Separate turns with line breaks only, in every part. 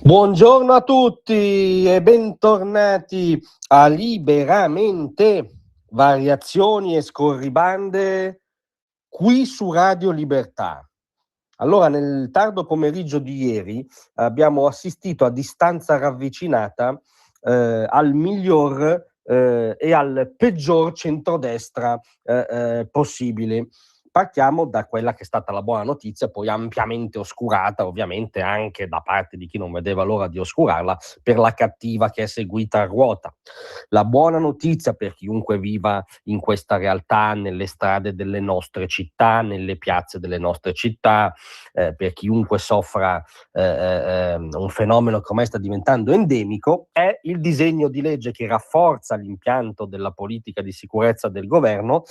Buongiorno a tutti e bentornati a Liberamente, variazioni e scorribande qui su Radio Libertà. Allora, nel tardo pomeriggio di ieri abbiamo assistito a distanza ravvicinata al miglior e al peggior centrodestra possibile. Partiamo da quella che è stata la buona notizia, poi ampiamente oscurata, ovviamente anche da parte di chi non vedeva l'ora di oscurarla, per la cattiva che è seguita a ruota. La buona notizia per chiunque viva in questa realtà, nelle strade delle nostre città, nelle piazze delle nostre città, per chiunque soffra un fenomeno che ormai sta diventando endemico, è il disegno di legge che rafforza l'impianto della politica di sicurezza del governo,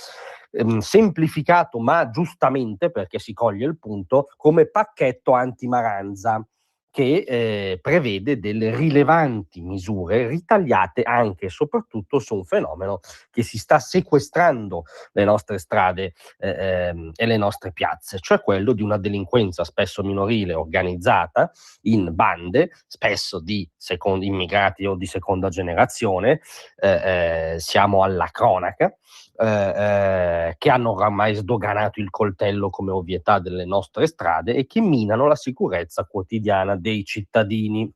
semplificato ma giustamente, perché si coglie il punto, come pacchetto anti-Maranza, che prevede delle rilevanti misure ritagliate anche e soprattutto su un fenomeno che si sta sequestrando le nostre strade e le nostre piazze, cioè quello di una delinquenza spesso minorile, organizzata in bande, spesso di immigrati o di seconda generazione, siamo alla cronaca, che hanno oramai sdoganato il coltello come ovvietà delle nostre strade e che minano la sicurezza quotidiana dei cittadini.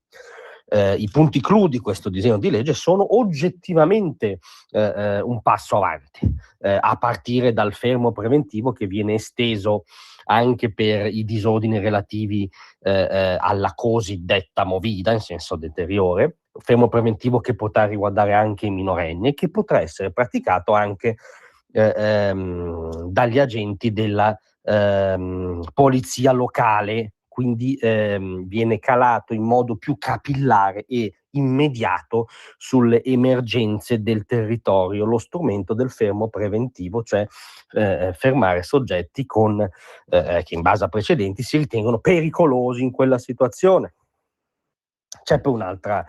I punti clou di questo disegno di legge sono oggettivamente un passo avanti, a partire dal fermo preventivo che viene esteso anche per i disordini relativi alla cosiddetta movida in senso deteriore, fermo preventivo che potrà riguardare anche i minorenni e che potrà essere praticato anche dagli agenti della polizia locale, quindi viene calato in modo più capillare e immediato sulle emergenze del territorio lo strumento del fermo preventivo, cioè fermare soggetti che in base a precedenti si ritengono pericolosi in quella situazione. C'è poi un altro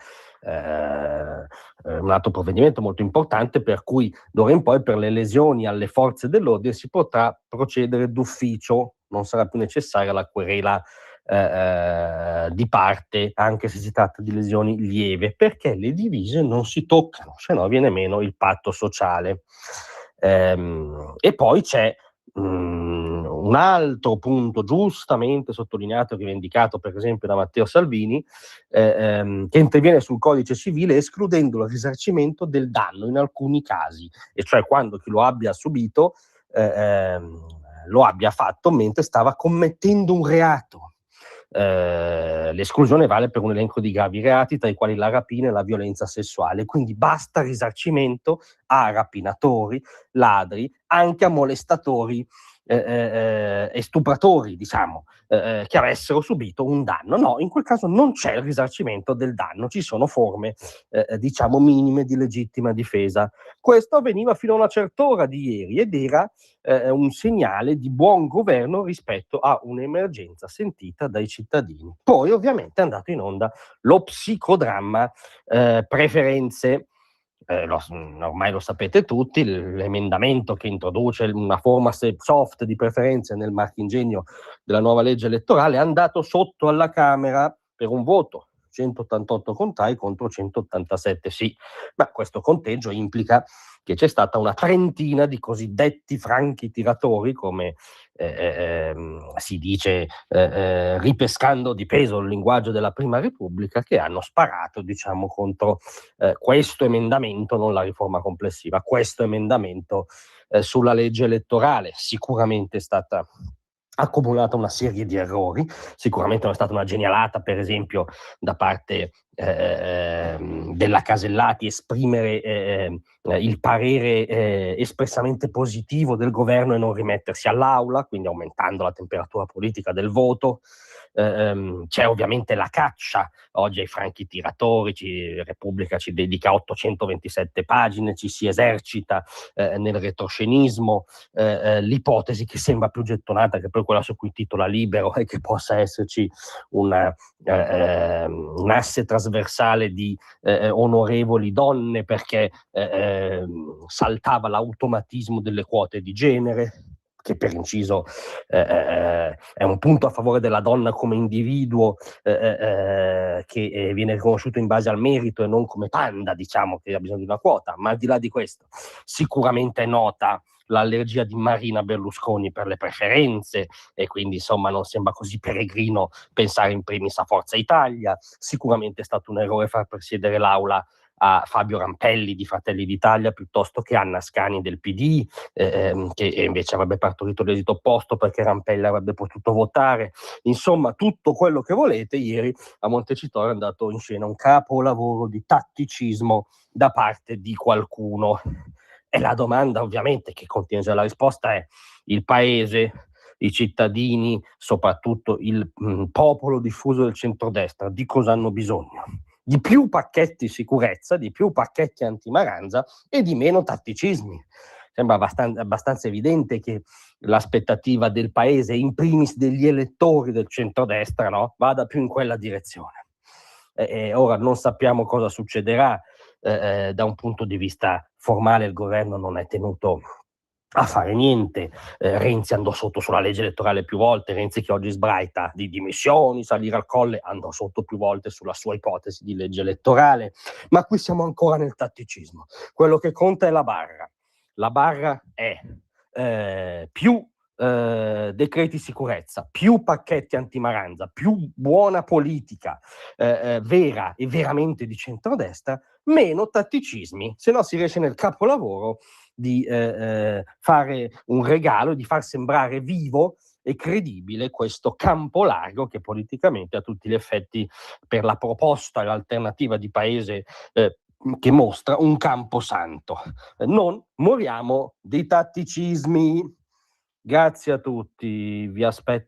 provvedimento molto importante per cui d'ora in poi per le lesioni alle forze dell'ordine si potrà procedere d'ufficio, non sarà più necessaria la querela di parte, anche se si tratta di lesioni lieve, perché le divise non si toccano, se no viene meno il patto sociale. E poi c'è un altro punto giustamente sottolineato e rivendicato per esempio da Matteo Salvini, che interviene sul codice civile escludendo il risarcimento del danno in alcuni casi, e cioè quando chi lo abbia subito lo abbia fatto mentre stava commettendo un reato. L'esclusione vale per un elenco di gravi reati tra i quali la rapina e la violenza sessuale, quindi basta risarcimento a rapinatori, ladri, anche a molestatori e stupratori, diciamo, che avessero subito un danno. No, in quel caso non c'è il risarcimento del danno, ci sono forme diciamo minime di legittima difesa. Questo avveniva fino a una certa ora di ieri ed era un segnale di buon governo rispetto a un'emergenza sentita dai cittadini. Poi ovviamente è andato in onda lo psicodramma preferenze. Ormai lo sapete tutti, l'emendamento che introduce una forma soft di preferenze nel marchingegno della nuova legge elettorale è andato sotto alla Camera per un voto, 188 contrari contro 187 sì, ma questo conteggio implica che c'è stata una trentina di cosiddetti franchi tiratori, come si dice ripescando di peso il linguaggio della Prima Repubblica, che hanno sparato, diciamo, contro questo emendamento, non la riforma complessiva, questo emendamento sulla legge elettorale. Sicuramente è stata accumulata una serie di errori, sicuramente non è stata una genialata, per esempio, da parte della Casellati esprimere il parere espressamente positivo del governo e non rimettersi all'aula, quindi aumentando la temperatura politica del voto. C'è ovviamente la caccia oggi ai franchi tiratori, Repubblica ci dedica 827 pagine, ci si esercita nel retroscenismo, l'ipotesi che sembra più gettonata che poi quella su cui titola Libero è che possa esserci un asse trasversale di onorevoli donne perché saltava l'automatismo delle quote di genere. che per inciso è un punto a favore della donna come individuo che viene riconosciuto in base al merito e non come panda, diciamo, che ha bisogno di una quota. Ma al di là di questo, sicuramente è nota l'allergia di Marina Berlusconi per le preferenze, e quindi insomma non sembra così peregrino pensare in primis a Forza Italia. Sicuramente è stato un errore far presiedere l'aula a Fabio Rampelli di Fratelli d'Italia piuttosto che Anna Scani del PD, che invece avrebbe partorito l'esito opposto perché Rampelli avrebbe potuto votare. Insomma, tutto quello che volete. Ieri a Montecitorio è andato in scena un capolavoro di tatticismo da parte di qualcuno. E la domanda ovviamente che contiene già la risposta è: il paese, i cittadini, soprattutto il popolo diffuso del centrodestra, di cosa hanno bisogno? Di più pacchetti sicurezza, di più pacchetti antimaranza e di meno tatticismi. Sembra abbastanza evidente che l'aspettativa del paese, in primis degli elettori del centrodestra, no, vada più in quella direzione. Ora non sappiamo cosa succederà. Da un punto di vista formale il governo non è tenuto a fare niente. Renzi andò sotto sulla legge elettorale più volte. Renzi, che oggi sbraita di dimissioni, salire al colle, andò sotto più volte sulla sua ipotesi di legge elettorale. Ma qui siamo ancora nel tatticismo. Quello che conta è la barra. La barra è più decreti sicurezza, più pacchetti antimaranza, più buona politica vera e veramente di centrodestra, meno tatticismi, se no si riesce nel capolavoro di fare un regalo, di far sembrare vivo e credibile questo campo largo che politicamente a tutti gli effetti, per la proposta e l'alternativa di paese che mostra, un camposanto. Non moriamo di tatticismi. Grazie a tutti, vi aspetto